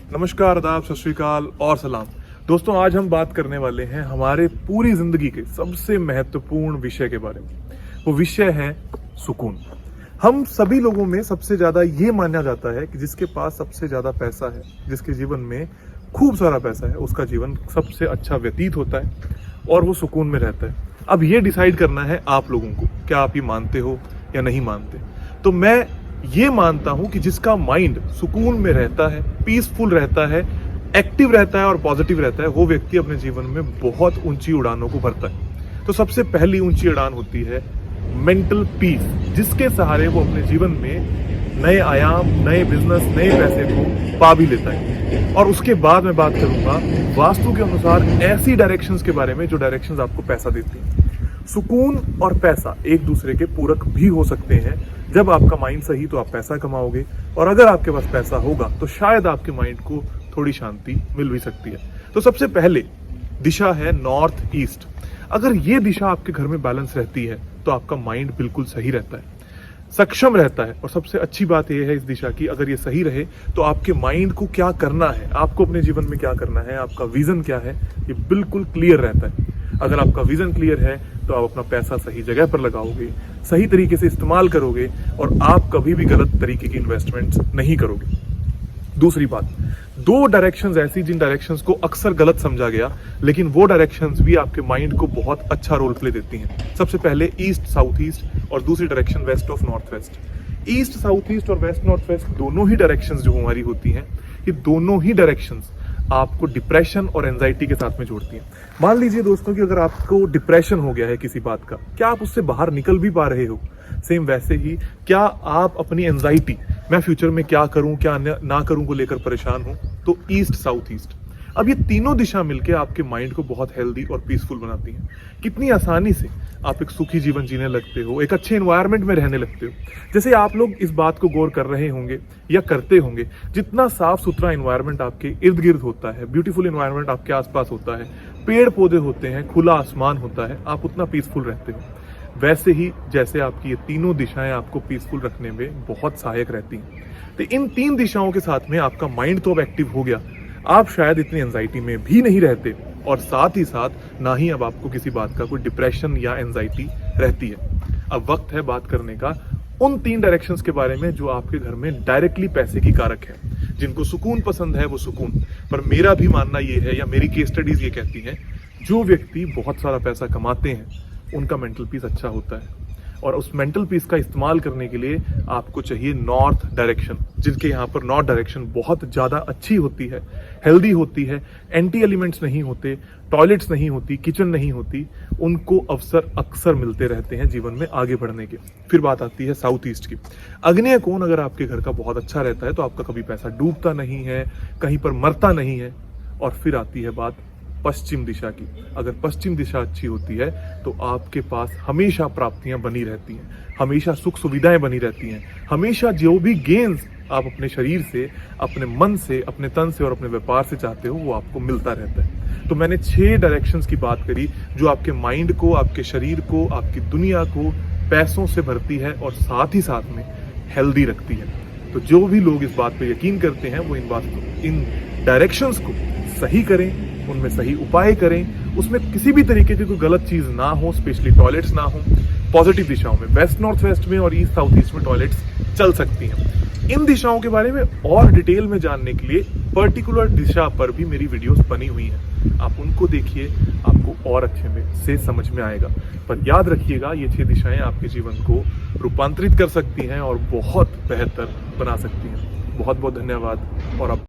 नमस्कार, आदाब, सत श्री अकाल और सलाम। दोस्तों, आज हम बात करने वाले हैं हमारे पूरी जिंदगी के सबसे महत्वपूर्ण विषय के बारे में। वो विषय है सुकून। हम सभी लोगों में सबसे ज्यादा ये माना जाता है कि जिसके पास सबसे ज्यादा पैसा है, जिसके जीवन में खूब सारा पैसा है, उसका जीवन सबसे अच्छा व्यतीत होता है और वो सुकून में रहता है। अब ये डिसाइड करना है आप लोगों को, क्या आप ये मानते हो या नहीं मानते। तो मैं ये मानता हूं कि जिसका माइंड सुकून में रहता है, पीसफुल रहता है, एक्टिव रहता है और पॉजिटिव रहता है, वो व्यक्ति अपने जीवन में बहुत ऊंची उड़ानों को भरता है। तो सबसे पहली ऊंची उड़ान होती है मेंटल पीस, जिसके सहारे वो अपने जीवन में नए आयाम, नए बिजनेस, नए पैसे को पा भी लेता है। और उसके बाद मैं बात करूंगा वास्तु के अनुसार ऐसी डायरेक्शंस के बारे में जो डायरेक्शंस आपको पैसा देती हैं। सुकून और पैसा एक दूसरे के पूरक भी हो सकते हैं। जब आपका माइंड सही तो आप पैसा कमाओगे, और अगर आपके पास पैसा होगा तो शायद आपके माइंड को थोड़ी शांति मिल भी सकती है। तो सबसे पहले दिशा है नॉर्थ ईस्ट। अगर ये दिशा आपके घर में बैलेंस रहती है तो आपका माइंड बिल्कुल सही रहता है, सक्षम रहता है। और सबसे अच्छी बात यह है इस दिशा की, अगर ये सही रहे तो आपके माइंड को क्या करना है, आपको अपने जीवन में क्या करना है, आपका विजन क्या है, ये बिल्कुल क्लियर रहता है। अगर आपका विजन क्लियर है तो आप अपना पैसा सही जगह पर लगाओगे, सही तरीके से इस्तेमाल करोगे और आप कभी भी गलत तरीके की इन्वेस्टमेंट्स नहीं करोगे। दूसरी बात, दो डायरेक्शंस ऐसी जिन डायरेक्शंस को अक्सर गलत समझा गया, लेकिन वो डायरेक्शंस भी आपके माइंड को बहुत अच्छा रोल प्ले देती हैं। सबसे पहले ईस्ट साउथ ईस्ट और दूसरी direction waste of north west. East south east और वेस्ट नॉर्थ वेस्ट दोनों ही डायरेक्शंस जो हमारी होती हैं, ये दोनों ही डायरेक्शंस आपको डिप्रेशन और एंजाइटी के साथ में जोड़ती हैं। मान लीजिए दोस्तों कि अगर आपको डिप्रेशन हो गया है किसी बात का, क्या आप उससे बाहर निकल भी पा रहे हो? सेम वैसे ही क्या आप अपनी एंजाइटी, मैं फ्यूचर में क्या करूं क्या ना करूं को लेकर परेशान हूं? तो ईस्ट साउथ ईस्ट। अब ये तीनों दिशा मिलकर आपके माइंड को बहुत हेल्दी और पीसफुल बनाती हैं। कितनी आसानी से आप एक सुखी जीवन जीने लगते हो, एक अच्छे एनवायरनमेंट में रहने लगते हो। जैसे आप लोग इस बात को गौर कर रहे होंगे या करते होंगे, जितना साफ सुथरा एनवायरनमेंट आपके इर्द गिर्द होता है, ब्यूटीफुल एनवायरनमेंट आपके आसपास होता है, पेड़ पौधे होते हैं, खुला आसमान होता है, आप उतना पीसफुल रहते हो। वैसे ही जैसे आपकी ये तीनों दिशाएं आपको पीसफुल रखने में बहुत सहायक रहती हैं। तो इन तीन दिशाओं के साथ में आपका माइंड तो अब एक्टिव हो गया, आप शायद इतनी एंजाइटी में भी नहीं रहते, और साथ ही साथ ना ही अब आपको किसी बात का कोई डिप्रेशन या एंजाइटी रहती है। अब वक्त है बात करने का उन तीन डायरेक्शंस के बारे में जो आपके घर में डायरेक्टली पैसे की कारक है। जिनको सुकून पसंद है वो सुकून, पर मेरा भी मानना ये है, या मेरी केस स्टडीज ये कहती हैं, जो व्यक्ति बहुत सारा पैसा कमाते हैं उनका मेंटल पीस अच्छा होता है। और उस मेंटल पीस का इस्तेमाल करने के लिए आपको चाहिए नॉर्थ डायरेक्शन, जिनके यहाँ पर नॉर्थ डायरेक्शन बहुत ज़्यादा अच्छी होती है, हेल्दी होती है, एंटी एलिमेंट्स नहीं होते, टॉयलेट्स नहीं होती, किचन नहीं होती, उनको अवसर अक्सर मिलते रहते हैं जीवन में आगे बढ़ने के। फिर बात आती है साउथ ईस्ट की। आग्नेय कोण अगर आपके घर का बहुत अच्छा रहता है तो आपका कभी पैसा डूबता नहीं है, कहीं पर मरता नहीं है। और फिर आती है बात पश्चिम दिशा की। अगर पश्चिम दिशा अच्छी होती है तो आपके पास हमेशा प्राप्तियां बनी रहती हैं, हमेशा सुख सुविधाएं बनी रहती हैं, हमेशा जो भी गेन्स आप अपने शरीर से, अपने मन से, अपने तन से और अपने व्यापार से चाहते हो वो आपको मिलता रहता है। तो मैंने 6 डायरेक्शंस की बात करी जो आपके माइंड को, आपके शरीर को, आपकी दुनिया को पैसों से भरती है और साथ ही साथ में हेल्दी रखती है। तो जो भी लोग इस बात पर यकीन करते हैं वो इन डायरेक्शंस को सही करें, उनमें सही उपाय करें, उसमें किसी भी तरीके की कोई गलत चीज ना हो, स्पेशली टॉयलेट्स ना हो। पॉजिटिव दिशाओं में, वेस्ट नॉर्थ वेस्ट में और ईस्ट साउथ ईस्ट में टॉयलेट्स चल सकती हैं। इन दिशाओं के बारे में और डिटेल में जानने के लिए पर्टिकुलर दिशा पर भी मेरी वीडियोस बनी हुई हैं, आप उनको देखिए, आपको और अच्छे में से समझ में आएगा। पर याद रखिएगा, ये 6 दिशाएं आपके जीवन को रूपांतरित कर सकती हैं और बहुत बेहतर बना सकती हैं। बहुत बहुत धन्यवाद। और आप